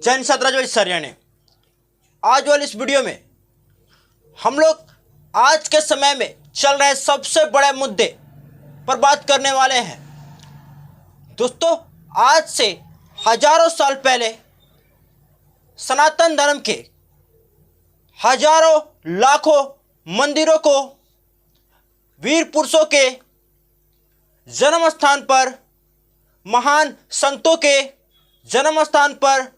जैन सदराज सरिया ने आज वाली इस वीडियो में हम लोग आज के समय में चल रहे सबसे बड़े मुद्दे पर बात करने वाले हैं। दोस्तों, आज से हजारों साल पहले सनातन धर्म के हजारों लाखों मंदिरों को वीर पुरुषों के जन्म स्थान पर, महान संतों के जन्म स्थान पर,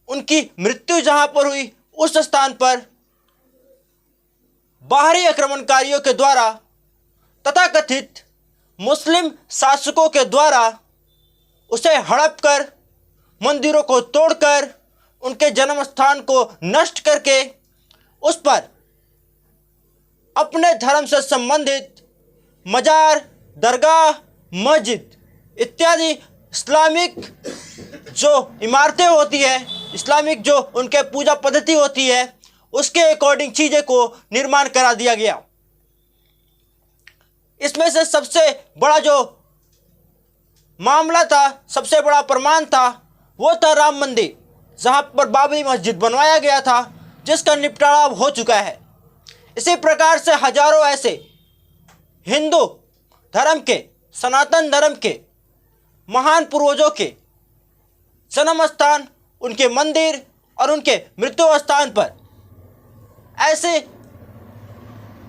उनकी मृत्यु जहां पर हुई उस स्थान पर बाहरी आक्रमणकारियों के द्वारा तथाकथित मुस्लिम शासकों के द्वारा उसे हड़प कर, मंदिरों को तोड़कर, उनके जन्म स्थान को नष्ट करके उस पर अपने धर्म से संबंधित मजार, दरगाह, मस्जिद इत्यादि इस्लामिक जो इमारतें होती है, इस्लामिक जो उनके पूजा पद्धति होती है, उसके अकॉर्डिंग चीज़ें को निर्माण करा दिया गया। इसमें से सबसे बड़ा जो मामला था, सबसे बड़ा प्रमाण था, वो था राम मंदिर, जहाँ पर बाबरी मस्जिद बनवाया गया था, जिसका निपटारा अब हो चुका है। इसी प्रकार से हजारों ऐसे हिंदू धर्म के, सनातन धर्म के महान पूर्वजों के जन्म स्थान, उनके मंदिर और उनके मृत्यु स्थान पर ऐसे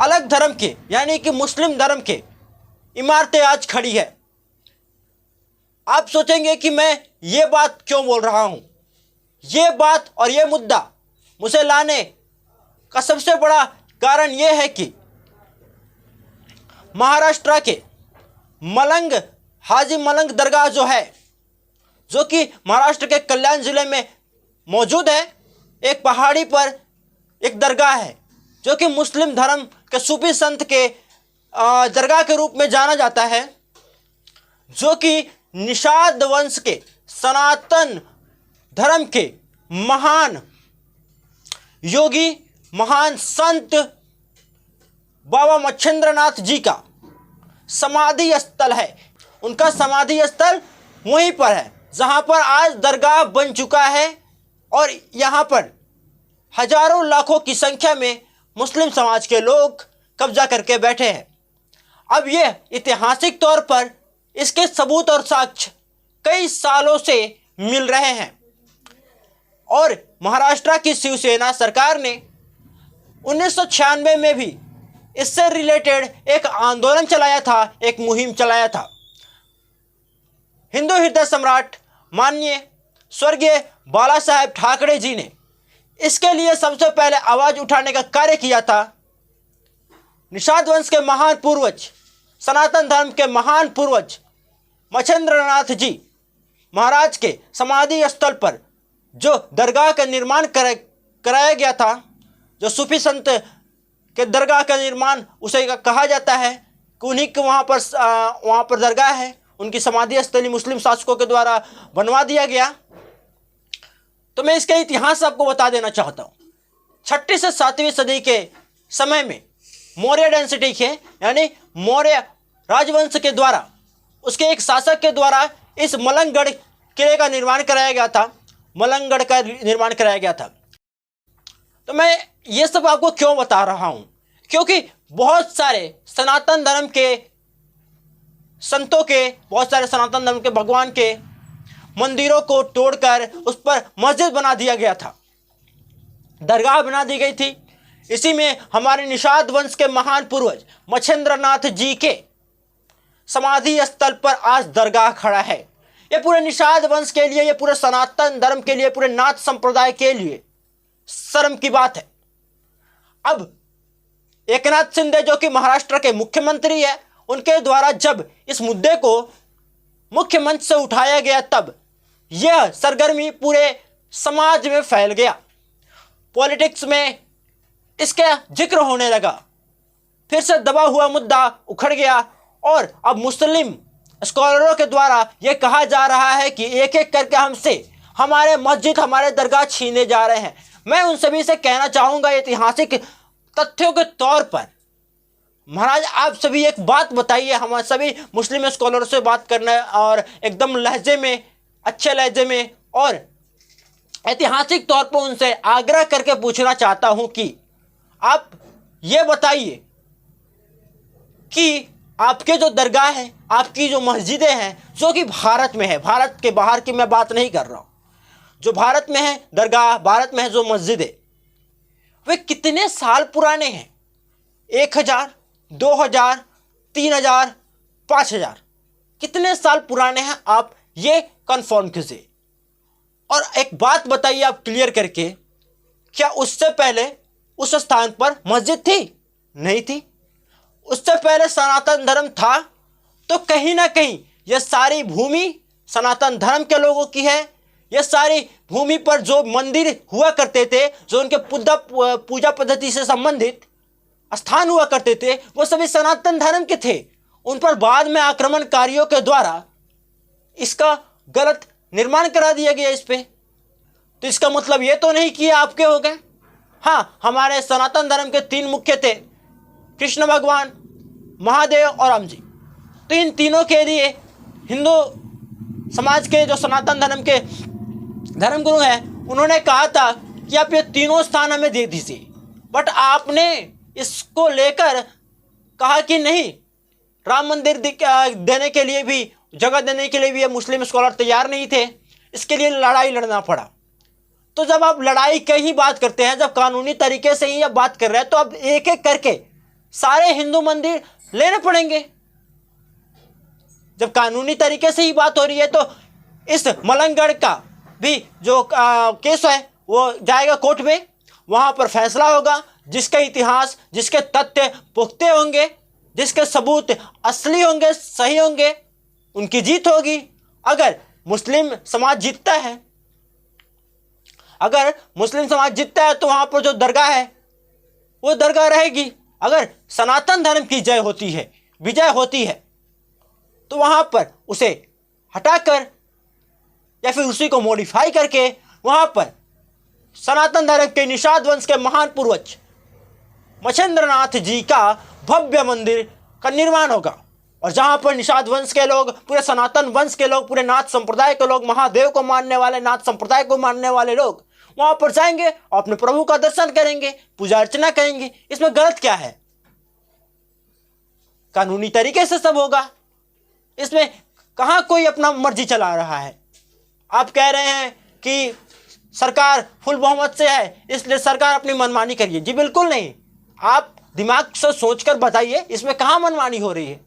अलग धर्म के यानी कि मुस्लिम धर्म के इमारतें आज खड़ी है। आप सोचेंगे कि मैं ये बात क्यों बोल रहा हूँ। ये बात और ये मुद्दा मुझे लाने का सबसे बड़ा कारण ये है कि महाराष्ट्र के मलंग, हाजी मलंग दरगाह जो है, जो कि महाराष्ट्र के कल्याण जिले में मौजूद है, एक पहाड़ी पर एक दरगाह है जो कि मुस्लिम धर्म के सूफी संत के दरगाह के रूप में जाना जाता है, जो कि निषाद वंश के सनातन धर्म के महान योगी, महान संत बाबा मच्छिंद्रनाथ जी का समाधि स्थल है। उनका समाधि स्थल वहीं पर है जहां पर आज दरगाह बन चुका है और यहाँ पर हजारों लाखों की संख्या में मुस्लिम समाज के लोग कब्जा करके बैठे हैं। अब ये ऐतिहासिक तौर पर इसके सबूत और साक्ष्य कई सालों से मिल रहे हैं और महाराष्ट्र की शिवसेना सरकार ने 1996 में भी इससे रिलेटेड एक आंदोलन चलाया था, एक मुहिम चलाया था। हिंदू हृदय सम्राट माननीय स्वर्गीय बाला साहेब ठाकरे जी ने इसके लिए सबसे पहले आवाज उठाने का कार्य किया था। निषाद वंश के महान पूर्वज, सनातन धर्म के महान पूर्वज मच्छिंद्रनाथ जी महाराज के समाधि स्थल पर जो दरगाह का निर्माण कराया गया था, जो सूफी संत के दरगाह का निर्माण उसे कहा जाता है कि उन्हीं के वहाँ पर दरगाह है, उनकी समाधि स्थली मुस्लिम शासकों के द्वारा बनवा दिया गया। तो मैं इसका इतिहास आपको बता देना चाहता हूँ। 6वीं से 7वीं सदी के समय में मौर्य डायनेस्टी के यानी मौर्य राजवंश के द्वारा, उसके एक शासक के द्वारा इस मलंगगढ़ किले का निर्माण कराया गया था, मलंगगढ़ का निर्माण कराया गया था। तो मैं ये सब आपको क्यों बता रहा हूँ, क्योंकि बहुत सारे सनातन धर्म के संतों के, बहुत सारे सनातन धर्म के भगवान के मंदिरों को तोड़कर उस पर मस्जिद बना दिया गया था, दरगाह बना दी गई थी। इसी में हमारे निषाद वंश के महान पूर्वज मच्छिंद्रनाथ जी के समाधि स्थल पर आज दरगाह खड़ा है। ये पूरे निषाद वंश के लिए, ये पूरे सनातन धर्म के लिए, पूरे नाथ संप्रदाय के लिए शर्म की बात है। अब एकनाथ शिंदे जो कि महाराष्ट्र के मुख्यमंत्री है, उनके द्वारा जब इस मुद्दे को मुख्य मंच से उठाया गया, तब यह सरगर्मी पूरे समाज में फैल गया। पॉलिटिक्स में इसका जिक्र होने लगा, फिर से दबा हुआ मुद्दा उखड़ गया और अब मुस्लिम स्कॉलरों के द्वारा यह कहा जा रहा है कि एक एक करके हमसे हमारे मस्जिद, हमारे दरगाह छीने जा रहे हैं। मैं उन सभी से कहना चाहूँगा ऐतिहासिक तथ्यों के तौर पर, महाराज आप सभी एक बात बताइए, हम सभी मुस्लिम स्कॉलर से बात करना है और एकदम लहजे में, अच्छे लहजे में और ऐतिहासिक तौर पर उनसे आग्रह करके पूछना चाहता हूं कि आप ये बताइए कि आपके जो दरगाह हैं, आपकी जो मस्जिदें हैं, जो कि भारत में है, भारत के बाहर की मैं बात नहीं कर रहा हूं, जो भारत में है दरगाह, भारत में है जो मस्जिदें, वे कितने साल पुराने हैं? 1000, 2000, 3000, 5000, कितने साल पुराने हैं? आप ये कंफर्म कीजिए। और एक बात बताइए आप क्लियर करके, क्या उससे पहले उस स्थान पर मस्जिद थी? नहीं थी। उससे पहले सनातन धर्म था, तो कहीं ना कहीं यह सारी भूमि सनातन धर्म के लोगों की है। यह सारी भूमि पर जो मंदिर हुआ करते थे, जो उनके पूजा पद्धति से संबंधित स्थान हुआ करते थे, वो सभी सनातन धर्म के थे। उन पर बाद में आक्रमणकारियों के द्वारा इसका गलत निर्माण करा दिया गया इस पे। तो इसका मतलब ये तो नहीं कि आपके हो गए। हाँ, हमारे सनातन धर्म के 3 मुख्य थे, कृष्ण भगवान, महादेव और राम जी। तो इन तीनों के लिए हिंदू समाज के जो सनातन धर्म के धर्मगुरु हैं, उन्होंने कहा था कि आप ये तीनों स्थान हमें दे दीजिए। बट आपने इसको लेकर कहा कि नहीं, राम मंदिर देने के लिए भी, जगह देने के लिए भी ये मुस्लिम स्कॉलर तैयार नहीं थे। इसके लिए लड़ाई लड़ना पड़ा। तो जब आप लड़ाई की ही बात करते हैं, जब कानूनी तरीके से ही आप बात कर रहे हैं, तो अब एक एक करके सारे हिंदू मंदिर लेने पड़ेंगे। जब कानूनी तरीके से ही बात हो रही है, तो इस मलंगगढ़ का भी जो केस है वो जाएगा कोर्ट में, वहां पर फैसला होगा। जिसका इतिहास, जिसके तथ्य पुख्ते होंगे, जिसके सबूत असली होंगे, सही होंगे, उनकी जीत होगी। अगर मुस्लिम समाज जीतता है, अगर मुस्लिम समाज जीतता है, तो वहां पर जो दरगाह है वो दरगाह रहेगी। अगर सनातन धर्म की जय होती है, विजय होती है, तो वहां पर उसे हटाकर या फिर उसी को मॉडिफाई करके वहां पर सनातन धर्म के निषाद वंश के महान पूर्वज मच्छेंद्रनाथ जी का भव्य मंदिर का निर्माण होगा। और जहां पर निषाद वंश के लोग, पूरे सनातन वंश के लोग, पूरे नाथ संप्रदाय के लोग, महादेव को मानने वाले, नाथ संप्रदाय को मानने वाले लोग वहां पर जाएंगे और अपने प्रभु का दर्शन करेंगे, पूजा अर्चना करेंगे। इसमें गलत क्या है? कानूनी तरीके से सब होगा। इसमें कहां कोई अपना मर्जी चला रहा है? आप कह रहे हैं कि सरकार फुल बहुमत से है, इसलिए सरकार अपनी मनमानी करिए। जी बिल्कुल नहीं। आप दिमाग से सोचकर बताइए, इसमें कहां मनमानी हो रही है?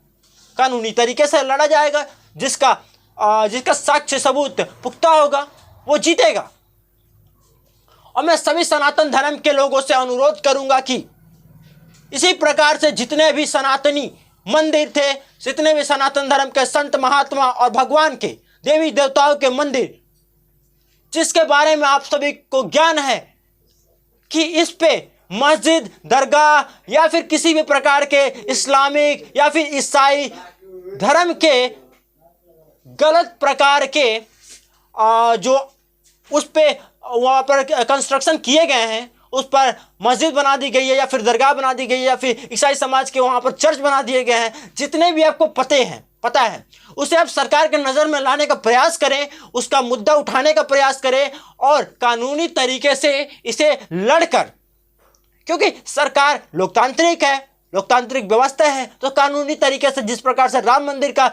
कानूनी तरीके से लड़ा जाएगा। जिसका साक्ष्य सबूत पुख्ता होगा वो जीतेगा। और मैं सभी सनातन धर्म के लोगों से अनुरोध करूंगा कि इसी प्रकार से जितने भी सनातनी मंदिर थे, जितने भी सनातन धर्म के संत महात्मा और भगवान के देवी देवताओं के मंदिर, जिसके बारे में आप सभी को ज्ञान है कि इस पे मस्जिद, दरगाह या फिर किसी भी प्रकार के इस्लामिक या फिर ईसाई धर्म के गलत प्रकार के जो उस पे वहाँ पर कंस्ट्रक्शन किए गए हैं, उस पर मस्जिद बना दी गई है या फिर दरगाह बना दी गई है या फिर ईसाई समाज के वहाँ पर चर्च बना दिए गए हैं, जितने भी आपको पता है, उसे आप सरकार के नज़र में लाने का प्रयास करें, उसका मुद्दा उठाने का प्रयास करें और कानूनी तरीके से इसे लड़कर, क्योंकि सरकार लोकतांत्रिक है, लोकतांत्रिक व्यवस्था है, तो कानूनी तरीके से जिस प्रकार से राम मंदिर का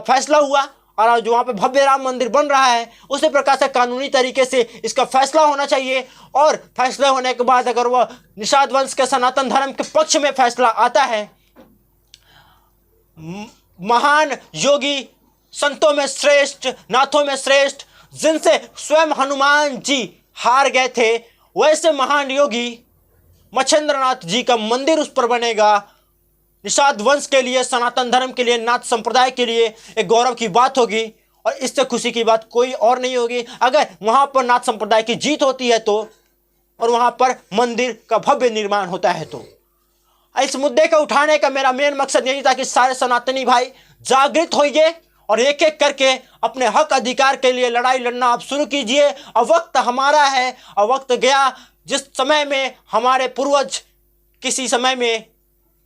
फैसला हुआ और जो वहाँ पे भव्य राम मंदिर बन रहा है, उसी प्रकार से कानूनी तरीके से इसका फैसला होना चाहिए। और फैसला होने के बाद अगर वह निषाद वंश के सनातन धर्म के पक्ष में फैसला आता है, महान योगी, संतों में श्रेष्ठ, नाथों में श्रेष्ठ, जिनसे स्वयं हनुमान जी हार गए थे, वैसे महान योगी मच्छेंद्रनाथ जी का मंदिर उस पर बनेगा। निषाद वंश के लिए, सनातन धर्म के लिए, नाथ संप्रदाय के लिए एक गौरव की बात होगी और इससे खुशी की बात कोई और नहीं होगी। अगर वहां पर नाथ संप्रदाय की जीत होती है तो, और वहां पर मंदिर का भव्य निर्माण होता है तो। इस मुद्दे को उठाने का मेरा मेन मकसद यही था कि सारे सनातनी भाई जागृत होइए और एक एक करके अपने हक अधिकार के लिए लड़ाई लड़ना आप शुरू कीजिए। अब वक्त हमारा है, अब वक्त गया जिस समय में हमारे पूर्वज किसी समय में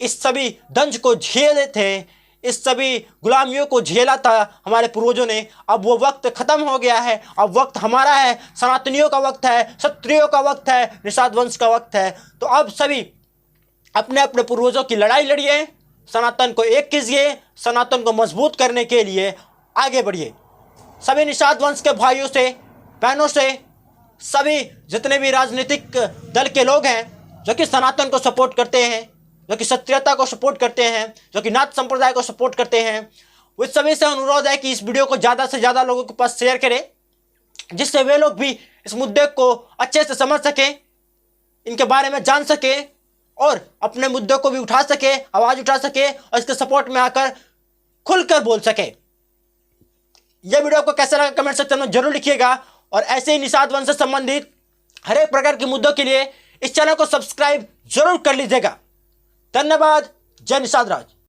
इस सभी दंज को झेले थे, इस सभी गुलामियों को झेला था हमारे पूर्वजों ने, अब वो वक्त खत्म हो गया है। अब वक्त हमारा है, सनातनियों का वक्त है, क्षत्रियों का वक्त है, निषाद वंश का वक्त है। तो अब सभी अपने अपने पूर्वजों की लड़ाई लड़िए, सनातन को एक कीजिए, सनातन को मजबूत करने के लिए आगे बढ़िए। सभी निषाद वंश के भाइयों से, बहनों से, सभी जितने भी राजनीतिक दल के लोग हैं जो कि सनातन को सपोर्ट करते हैं, जो कि क्षत्रियता को सपोर्ट करते हैं, जो कि नाथ संप्रदाय को सपोर्ट करते हैं, वो सभी से अनुरोध है कि इस वीडियो को ज़्यादा से ज़्यादा लोगों के पास शेयर करें, जिससे वे लोग भी इस मुद्दे को अच्छे से समझ सकें, इनके बारे में जान सकें और अपने मुद्दों को भी उठा सके, आवाज़ उठा सके और इसके सपोर्ट में आकर खुलकर बोल सके। यह वीडियो आपको कैसा लगा कमेंट सेक्शन में जरूर लिखिएगा और ऐसे ही निषाद वंश से संबंधित हर एक प्रकार के मुद्दों के लिए इस चैनल को सब्सक्राइब जरूर कर लीजिएगा। धन्यवाद। जय निषाद राज।